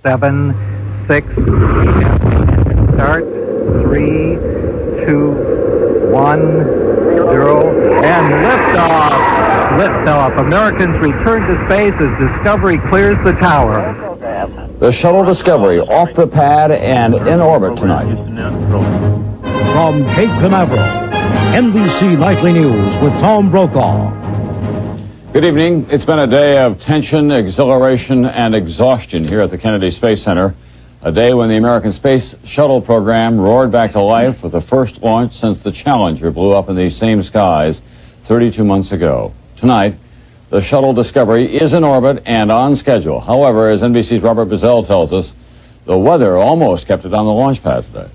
7, 6, start, 3, 2, 1, 0, and liftoff. Liftoff. Americans return to space as Discovery clears the tower. The Shuttle Discovery off the pad and in orbit tonight. From Cape Canaveral, NBC Nightly News with Tom Brokaw. Good evening. It's been a day of tension, exhilaration, and exhaustion here at the Kennedy Space Center. A day when the American Space Shuttle program roared back to life with the first launch since the Challenger blew up in these same skies 32 months ago. Tonight, the Shuttle Discovery is in orbit and on schedule. However, as NBC's Robert Bazell tells us, the weather almost kept it on the launch pad today.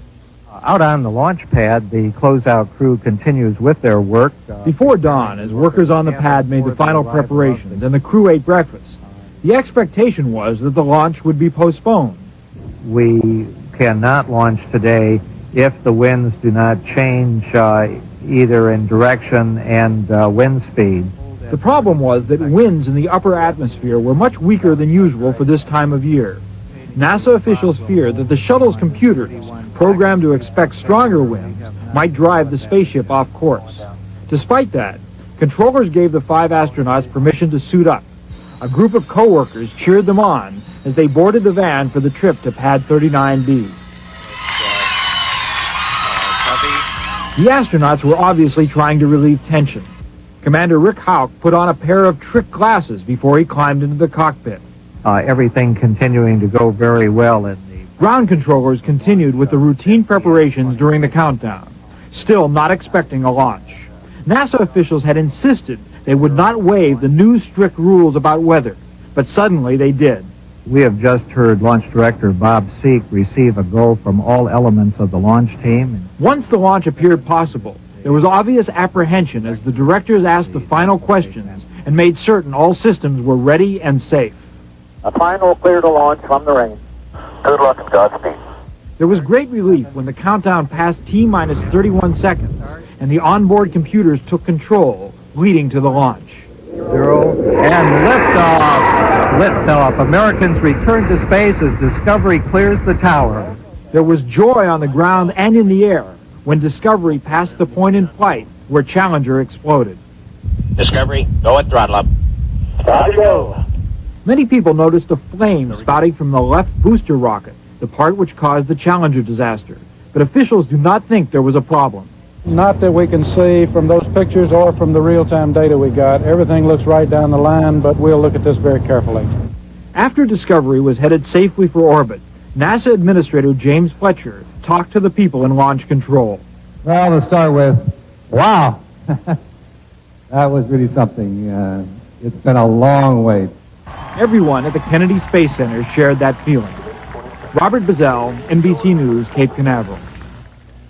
Out on the launch pad, the closeout crew continues with their work. Before dawn, as workers on the pad made the final preparations and the crew ate breakfast, the expectation was that the launch would be postponed. We cannot launch today if the winds do not change either in direction and wind speed. The problem was that winds in the upper atmosphere were much weaker than usual for this time of year. NASA officials feared that the shuttle's computers, programmed to expect stronger winds, might drive the spaceship off course. Despite that, controllers gave the 5 astronauts permission to suit up. A group of co-workers cheered them on as they boarded the van for the trip to Pad 39B. The astronauts were obviously trying to relieve tension. Commander Rick Houck put on a pair of trick glasses before he climbed into the cockpit. Everything continuing to go very well in the... Ground controllers continued with the routine preparations during the countdown, still not expecting a launch. NASA officials had insisted they would not waive the new strict rules about weather, but suddenly they did. We have just heard Launch Director Bob Seek receive a go from all elements of the launch team. Once the launch appeared possible, there was obvious apprehension as the directors asked the final questions and made certain all systems were ready and safe. A final clear to launch from the range. Good luck and Godspeed. There was great relief when the countdown passed T-minus 31 seconds and the onboard computers took control, leading to the launch. 0, and liftoff. Liftoff. Americans return to space as Discovery clears the tower. There was joy on the ground and in the air when Discovery passed the point in flight where Challenger exploded. Discovery, go at throttle up. Time to go. Many people noticed a flame spouting from the left booster rocket, the part which caused the Challenger disaster. But officials do not think there was a problem. Not that we can see from those pictures or from the real-time data we got. Everything looks right down the line, but we'll look at this very carefully. After Discovery was headed safely for orbit, NASA Administrator James Fletcher talked to the people in launch control. Well, to start with, wow, that was really something. It's been a long wait. Everyone at the Kennedy Space Center shared that feeling. Robert Bazell, NBC News, Cape Canaveral.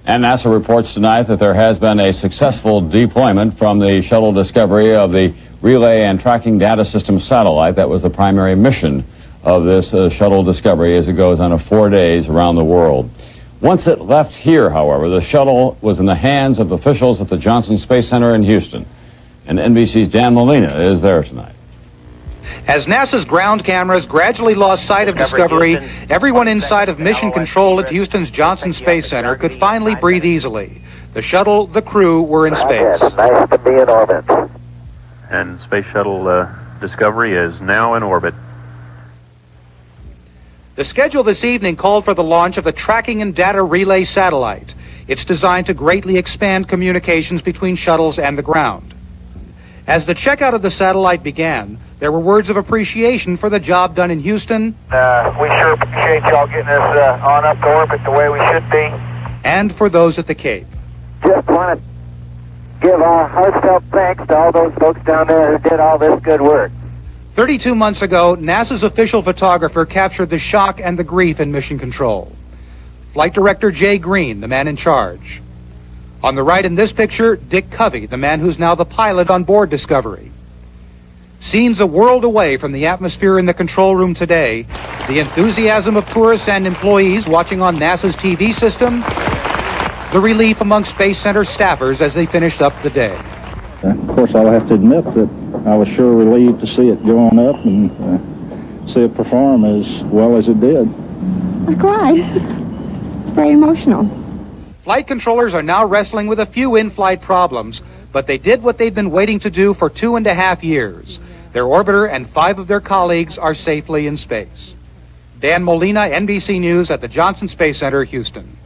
And NASA reports tonight that there has been a successful deployment from the Shuttle Discovery of the Relay and Tracking Data System satellite. That was the primary mission of this Shuttle Discovery as it goes on 4 days around the world. Once it left here, however, the shuttle was in the hands of officials at the Johnson Space Center in Houston. And NBC's Dan Molina is there tonight. As NASA's ground cameras gradually lost sight of Discovery, everyone inside of mission control at Houston's Johnson Space Center could finally breathe easily. The shuttle, the crew were in space. Nice to be in orbit. And Space Shuttle Discovery is now in orbit. The schedule this evening called for the launch of the Tracking and Data Relay satellite. It's designed to greatly expand communications between shuttles and the ground. As the checkout of the satellite began, there were words of appreciation for the job done in Houston. We sure appreciate y'all getting us on up to orbit the way we should be. And for those at the Cape. Just want to give our heartfelt thanks to all those folks down there who did all this good work. 32 months ago, NASA's official photographer captured the shock and the grief in mission control. Flight Director Jay Green, the man in charge. On the right in this picture, Dick Covey, the man who's now the pilot on board Discovery. Scenes a world away from the atmosphere in the control room today, the enthusiasm of tourists and employees watching on NASA's TV system, the relief among Space Center staffers as they finished up the day. Of course, I'll have to admit that I was sure relieved to see it go on up and see it perform as well as it did. I cried. It's very emotional. Flight controllers are now wrestling with a few in-flight problems, but they did what they've been waiting to do for 2.5 years. Their orbiter and 5 of their colleagues are safely in space. Dan Molina, NBC News at the Johnson Space Center, Houston.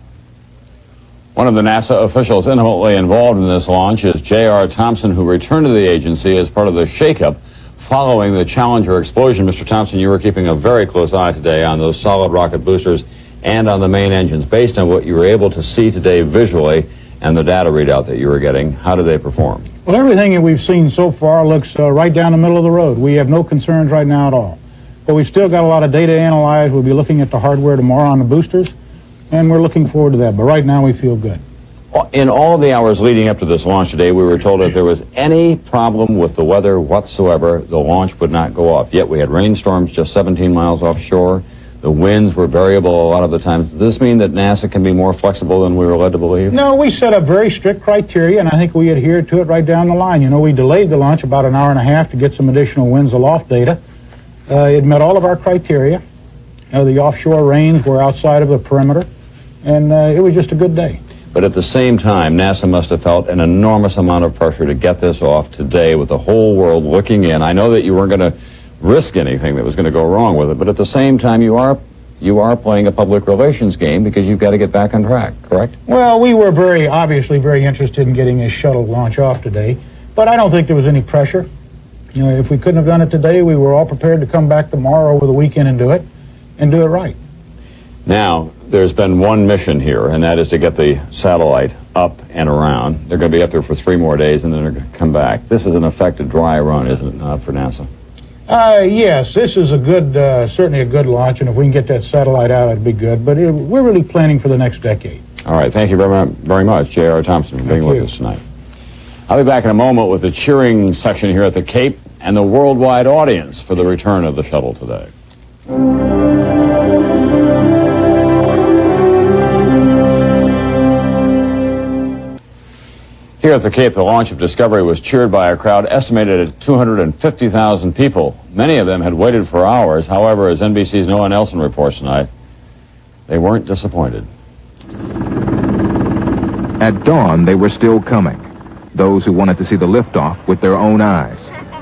One of the NASA officials intimately involved in this launch is J.R. Thompson, who returned to the agency as part of the shakeup following the Challenger explosion. Mr. Thompson, you were keeping a very close eye today on those solid rocket boosters and on the main engines. Based on what you were able to see today visually and the data readout that you were getting, how did they perform? Well, everything that we've seen so far looks right down the middle of the road. We have no concerns right now at all. But we've still got a lot of data to analyze. We'll be looking at the hardware tomorrow on the boosters, and we're looking forward to that. But right now we feel good. In all of the hours leading up to this launch today, we were told if there was any problem with the weather whatsoever, the launch would not go off. Yet we had rainstorms just 17 miles offshore. The winds were variable a lot of the times. Does this mean that NASA can be more flexible than we were led to believe? No, we set up very strict criteria, and I think we adhered to it right down the line. You know, we delayed the launch about an hour and a half to get some additional winds aloft data. It met all of our criteria. The offshore rains were outside of the perimeter, and it was just a good day. But at the same time, NASA must have felt an enormous amount of pressure to get this off today with the whole world looking in. I know that you weren't going to risk anything that was going to go wrong with it, but at the same time, you are playing a public relations game because you've got to get back on track, correct? Well, we were obviously very interested in getting this shuttle launch off today, but I don't think there was any pressure. You know, if we couldn't have done it today, we were all prepared to come back tomorrow over the weekend and do it right. Now, there's been one mission here, and that is to get the satellite up and around. They're going to be up there for 3 more days, and then they're going to come back. This is an effective dry run, isn't it, not for NASA? Yes, this is certainly a good launch, and if we can get that satellite out, it'd be good. But we're really planning for the next decade. All right, thank you very much, J.R. Thompson, for being with us tonight. I'll be back in a moment with the cheering section here at the Cape and the worldwide audience for the return of the shuttle today. Here at the Cape, the launch of Discovery was cheered by a crowd estimated at 250,000 people. Many of them had waited for hours. However, as NBC's Noah Nelson reports tonight, they weren't disappointed. At dawn, they were still coming. Those who wanted to see the liftoff with their own eyes.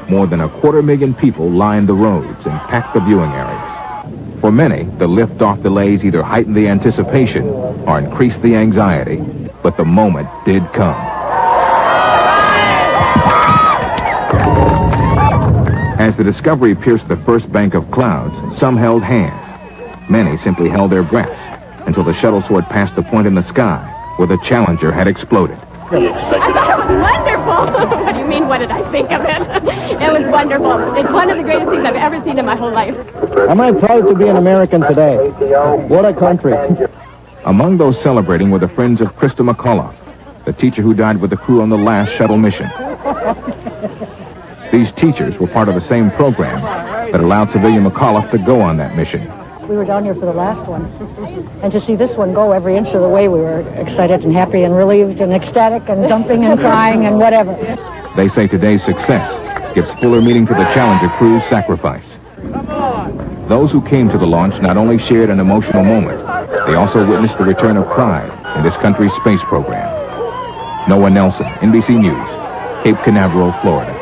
More than 250,000 people lined the roads and packed the viewing areas. For many, the liftoff delays either heightened the anticipation or increased the anxiety, but the moment did come. As the Discovery pierced the first bank of clouds, some held hands. Many simply held their breaths until the shuttle soared past the point in the sky where the Challenger had exploded. I thought it was wonderful. What do you mean, what did I think of it? It was wonderful. It's one of the greatest things I've ever seen in my whole life. Am I proud to be an American today? What a country. Among those celebrating were the friends of Krista McAuliffe, the teacher who died with the crew on the last shuttle mission. These teachers were part of the same program that allowed civilian McAuliffe to go on that mission. We were down here for the last one. And to see this one go every inch of the way, we were excited and happy and relieved and ecstatic and jumping and crying and whatever. They say today's success gives fuller meaning to the Challenger crew's sacrifice. Those who came to the launch not only shared an emotional moment, they also witnessed the return of pride in this country's space program. Noah Nelson, NBC News, Cape Canaveral, Florida.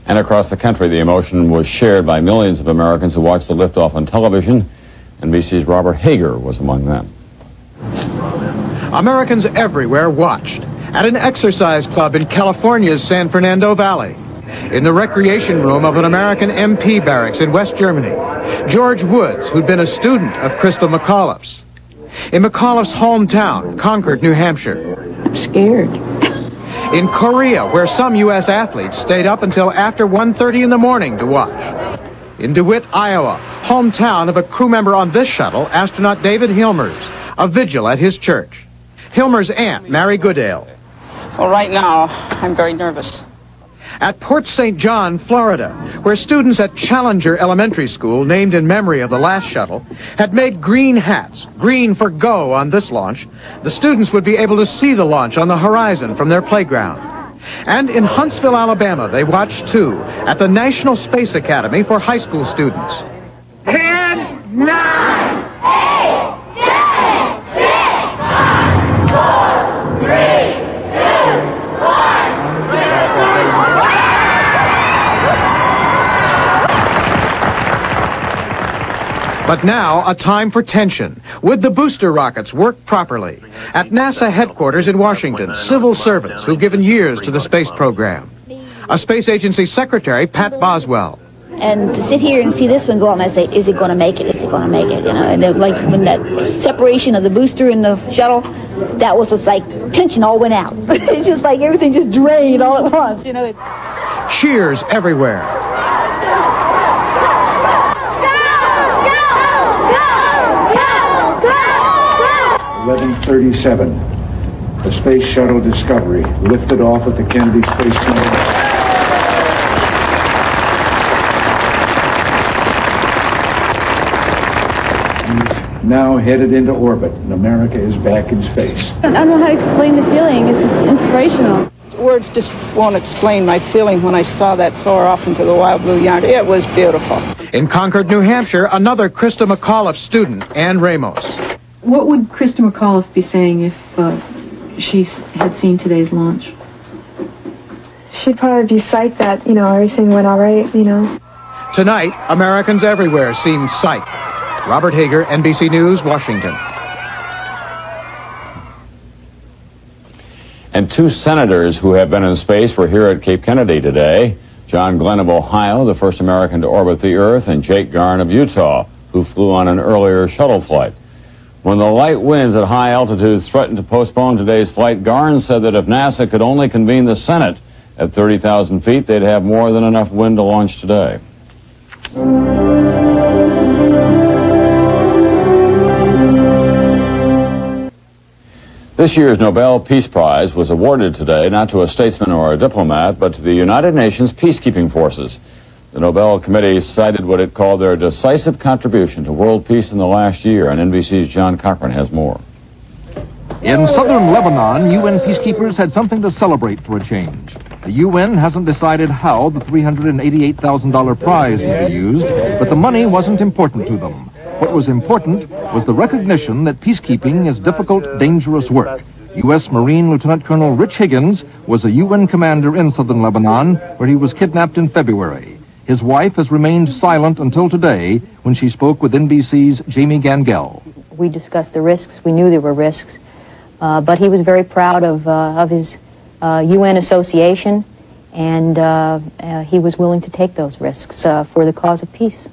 And across the country, the emotion was shared by millions of Americans who watched the liftoff on television. NBC's Robert Hager was among them. Americans everywhere watched at an exercise club in California's San Fernando Valley, in the recreation room of an American MP barracks in West Germany, George Woods, who'd been a student of Krista McAuliffe's. In McAuliffe's hometown, Concord, New Hampshire. I'm scared. In Korea, where some U.S. athletes stayed up until after 1:30 in the morning to watch. In DeWitt, Iowa, hometown of a crew member on this shuttle, astronaut David Hilmers, a vigil at his church. Hilmers' aunt, Mary Goodale. Well, right now, I'm very nervous. At Port St. John, Florida, where students at Challenger Elementary School, named in memory of the last shuttle, had made green hats, green for go on this launch, the students would be able to see the launch on the horizon from their playground. And in Huntsville, Alabama, they watched too, at the National Space Academy for high school students. 10, 9, 8, 7, 6, 5, 4, 3, 2, 1, 0. But now, a time for tension. Would the booster rockets work properly? At NASA headquarters in Washington, civil servants who've given years to the space program. A space agency secretary, Pat Boswell. And to sit here and see this one go out, and I say, is it going to make it? Is it going to make it? You know, and like when that separation of the booster and the shuttle, that was just like tension all went out. It's just like everything just drained all at once, you know. Cheers everywhere. 11:37. The Space Shuttle Discovery lifted off at the Kennedy Space Center. He's now headed into orbit, and America is back in space. I don't know how to explain the feeling. It's just inspirational. Words just won't explain my feeling when I saw that soar off into the wild blue yonder. It was beautiful. In Concord, New Hampshire, another Krista McAuliffe student, Ann Ramos. What would Krista McAuliffe be saying if she had seen today's launch? She'd probably be psyched that, you know, everything went all right, you know. Tonight, Americans everywhere seem psyched. Robert Hager, NBC News, Washington. And two senators who have been in space were here at Cape Kennedy today. John Glenn of Ohio, the first American to orbit the Earth, and Jake Garn of Utah, who flew on an earlier shuttle flight. When the light winds at high altitudes threatened to postpone today's flight, Garn said that if NASA could only convene the Senate at 30,000 feet, they'd have more than enough wind to launch today. This year's Nobel Peace Prize was awarded today not to a statesman or a diplomat, but to the United Nations peacekeeping forces. The Nobel Committee cited what it called their decisive contribution to world peace in the last year, and NBC's John Cochran has more. In southern Lebanon, UN peacekeepers had something to celebrate for a change. The UN hasn't decided how the $388,000 prize will be used, but the money wasn't important to them. What was important was the recognition that peacekeeping is difficult, dangerous work. U.S. Marine Lieutenant Colonel Rich Higgins was a UN commander in southern Lebanon, where he was kidnapped in February. His wife has remained silent until today when she spoke with NBC's Jamie Gangel. We discussed the risks. We knew there were risks, but he was very proud of his UN association, and he was willing to take those risks for the cause of peace.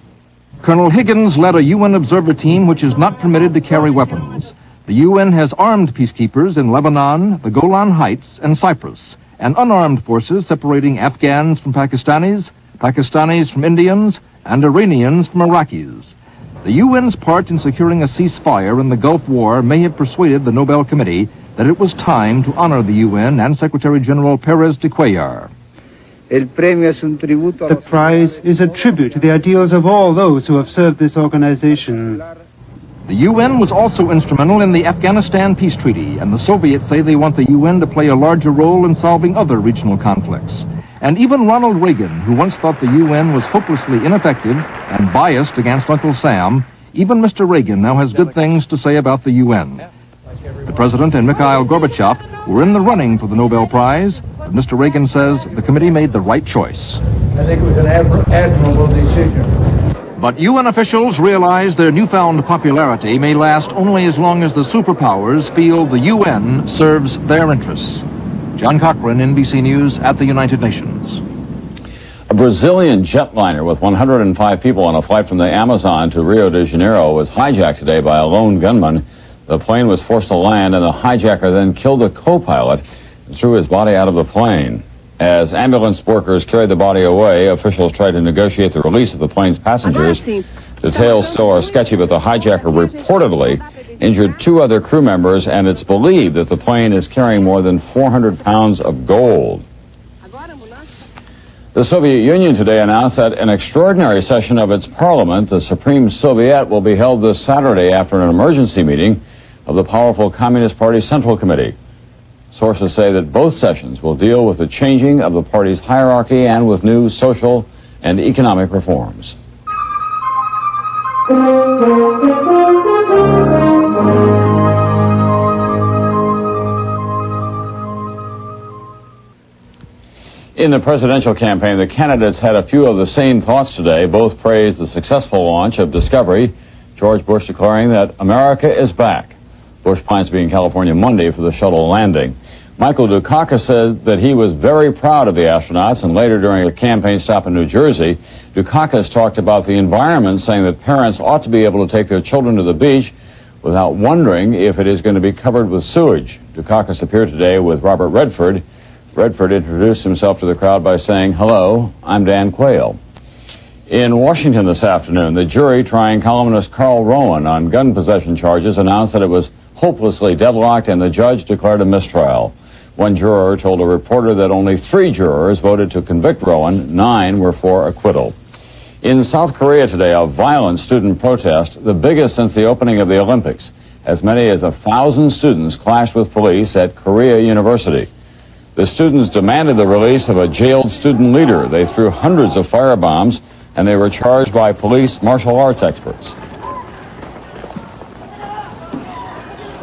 Colonel Higgins led a UN observer team which is not permitted to carry weapons. The UN has armed peacekeepers in Lebanon, the Golan Heights, and Cyprus, and unarmed forces separating Afghans from Pakistanis, Pakistanis from Indians, and Iranians from Iraqis. The UN's part in securing a ceasefire in the Gulf War may have persuaded the Nobel Committee that it was time to honor the UN and Secretary General Perez de Cuellar. The prize is a tribute to the ideals of all those who have served this organization. The UN was also instrumental in the Afghanistan peace treaty, and the Soviets say they want the UN to play a larger role in solving other regional conflicts. And even Ronald Reagan, who once thought the UN was hopelessly ineffective and biased against Uncle Sam, even Mr. Reagan now has good things to say about the UN. The President and Mikhail Gorbachev were in the running for the Nobel Prize, but Mr. Reagan says the committee made the right choice. I think it was an admirable decision. But UN officials realize their newfound popularity may last only as long as the superpowers feel the UN serves their interests. John Cochran, NBC News at the United Nations. A Brazilian jetliner with 105 people on a flight from the Amazon to Rio de Janeiro was hijacked today by a lone gunman. The plane was forced to land, and the hijacker then killed the co-pilot and threw his body out of the plane. As ambulance workers carried the body away, officials tried to negotiate the release of the plane's passengers. Details still are sketchy, but the hijacker reportedly injured two other crew members, and it's believed that the plane is carrying more than 400 pounds of gold. The Soviet Union today announced that an extraordinary session of its parliament, the Supreme Soviet, will be held this Saturday after an emergency meeting of the powerful Communist Party Central Committee. Sources say that both sessions will deal with the changing of the party's hierarchy and with new social and economic reforms. In the presidential campaign, the candidates had a few of the same thoughts today. Both praised the successful launch of Discovery, George Bush declaring that America is back. Bush plans to be in California Monday for the shuttle landing. Michael Dukakis said that he was very proud of the astronauts, and later during a campaign stop in New Jersey, Dukakis talked about the environment, saying that parents ought to be able to take their children to the beach without wondering if it is going to be covered with sewage. Dukakis appeared today with Robert Redford. Redford introduced himself to the crowd by saying, "Hello, I'm Dan Quayle." In Washington this afternoon, the jury trying columnist Carl Rowan on gun possession charges announced that it was hopelessly deadlocked and the judge declared a mistrial. One juror told a reporter that only 3 jurors voted to convict Rowan, 9 were for acquittal. In South Korea today, a violent student protest, the biggest since the opening of the Olympics. As many as 1,000 students clashed with police at Korea University. The students demanded the release of a jailed student leader. They threw hundreds of firebombs, and they were charged by police martial arts experts.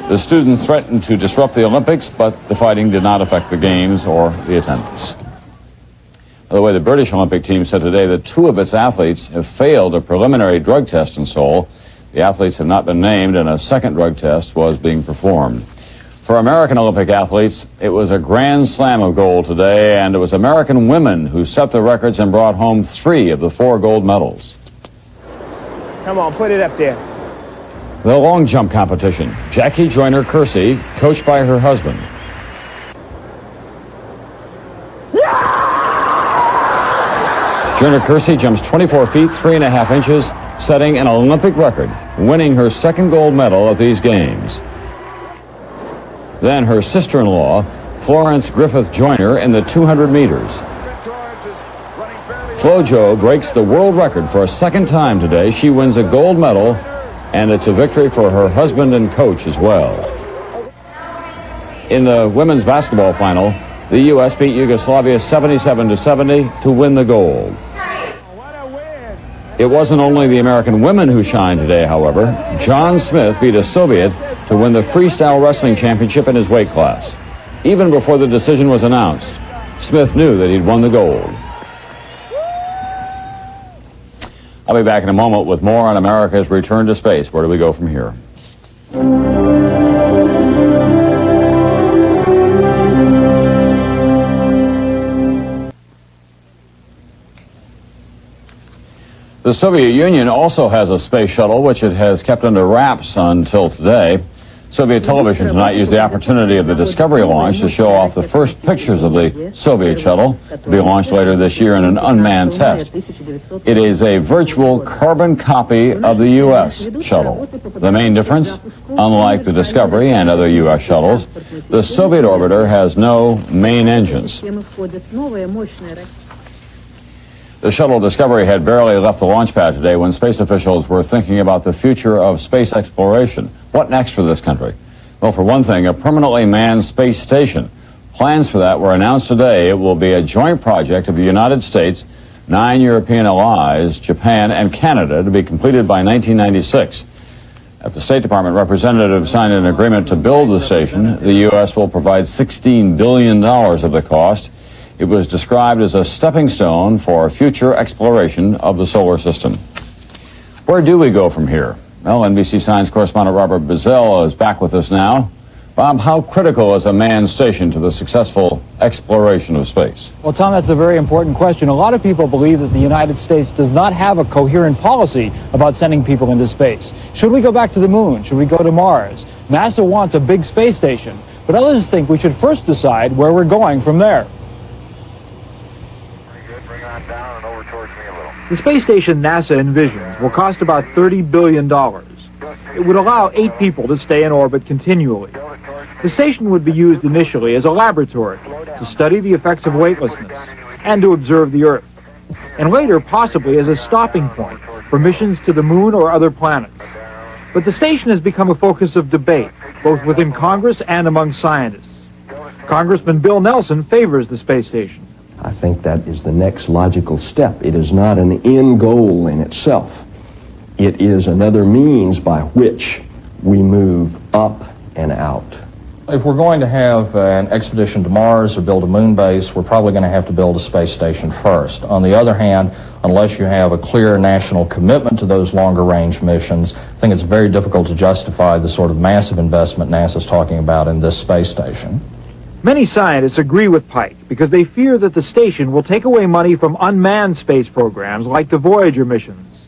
The students threatened to disrupt the Olympics, but the fighting did not affect the games or the attendance. By the way, the British Olympic team said today that 2 of its athletes have failed a preliminary drug test in Seoul. The athletes have not been named, and a second drug test was being performed. For American Olympic athletes, it was a grand slam of gold today, and it was American women who set the records and brought home 3 of the 4 gold medals. Come on, put it up there. The long jump competition. Jackie Joyner-Kersee, coached by her husband. Joyner-Kersee jumps 24 feet, 3.5 inches, setting an Olympic record, winning her 2nd gold medal at these games. Then her sister-in-law, Florence Griffith Joyner, in the 200 meters. Flojo breaks the world record for a 2nd time today. She wins a gold medal, and it's a victory for her husband and coach as well. In the women's basketball final, the U.S. beat Yugoslavia 77-70 to win the gold. It wasn't only the American women who shined today, however. John Smith beat a Soviet to win the freestyle wrestling championship in his weight class. Even before the decision was announced, Smith knew that he'd won the gold. I'll be back in a moment with more on America's return to space. Where do we go from here? The Soviet Union also has a space shuttle, which it has kept under wraps until today. Soviet television tonight used the opportunity of the Discovery launch to show off the first pictures of the Soviet shuttle to be launched later this year in an unmanned test. It is a virtual carbon copy of the U.S. shuttle. The main difference, unlike the Discovery and other U.S. shuttles, the Soviet orbiter has no main engines. The shuttle Discovery had barely left the launch pad today when space officials were thinking about the future of space exploration. What next for this country? Well, for one thing, a permanently manned space station. Plans for that were announced today. It will be a joint project of the United States, 9 European allies, Japan, and Canada, to be completed by 1996. At the State Department, representatives signed an agreement to build the station. The U.S. will provide $16 billion of the cost. It was described as a stepping stone for future exploration of the solar system. Where do we go from here? Well, NBC Science correspondent Robert Bazell is back with us now. Bob, how critical is a manned station to the successful exploration of space? Well, Tom, that's a very important question. A lot of people believe that the United States does not have a coherent policy about sending people into space. Should we go back to the moon? Should we go to Mars? NASA wants a big space station, but others think we should first decide where we're going from there. The space station NASA envisions will cost about $30 billion. It would allow 8 people to stay in orbit continually. The station would be used initially as a laboratory to study the effects of weightlessness and to observe the Earth, and later possibly as a stopping point for missions to the moon or other planets. But the station has become a focus of debate, both within Congress and among scientists. Congressman Bill Nelson favors the space station. I think that is the next logical step. It is not an end goal in itself. It is another means by which we move up and out. If we're going to have an expedition to Mars or build a moon base, we're probably going to have to build a space station first. On the other hand, unless you have a clear national commitment to those longer range missions, I think it's very difficult to justify the sort of massive investment NASA's talking about in this space station. Many scientists agree with Pike because they fear that the station will take away money from unmanned space programs like the Voyager missions.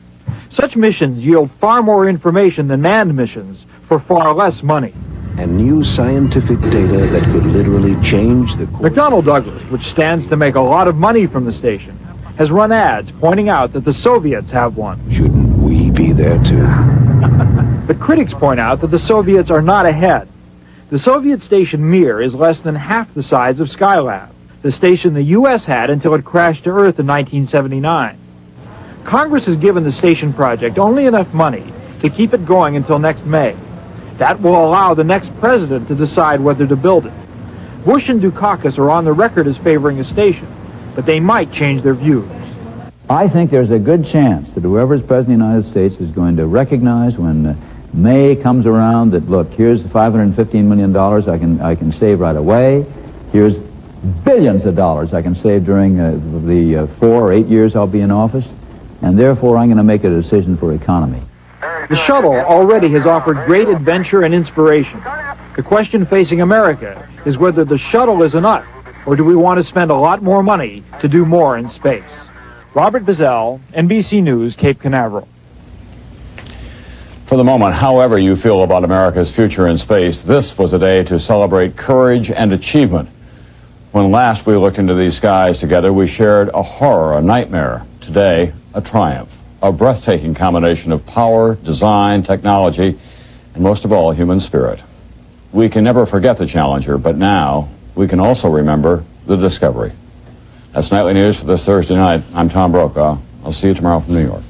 Such missions yield far more information than manned missions for far less money. And new scientific data that could literally change the course. McDonnell Douglas, which stands to make a lot of money from the station, has run ads pointing out that the Soviets have one. Shouldn't we be there too? But critics point out that the Soviets are not ahead. The Soviet station Mir is less than half the size of Skylab, the station the U.S. had until it crashed to Earth in 1979. Congress has given the station project only enough money to keep it going until next May. That will allow the next president to decide whether to build it. Bush and Dukakis are on the record as favoring a station, but they might change their views. I think there's a good chance that whoever is president of the United States is going to recognize when May comes around that, look, here's the $515 million I can save right away. Here's billions of dollars I can save during the 4 or 8 years I'll be in office, and therefore I'm going to make a decision for economy. The shuttle already has offered great adventure and inspiration. The question facing America is whether the shuttle is enough, or do we want to spend a lot more money to do more in space? Robert Bazell, NBC News, Cape Canaveral. For the moment, however you feel about America's future in space, this was a day to celebrate courage and achievement. When last we looked into these skies together, we shared a horror, a nightmare. Today, a triumph. A breathtaking combination of power, design, technology, and most of all, human spirit. We can never forget the Challenger, but now we can also remember the Discovery. That's Nightly News for this Thursday night. I'm Tom Brokaw. I'll see you tomorrow from New York.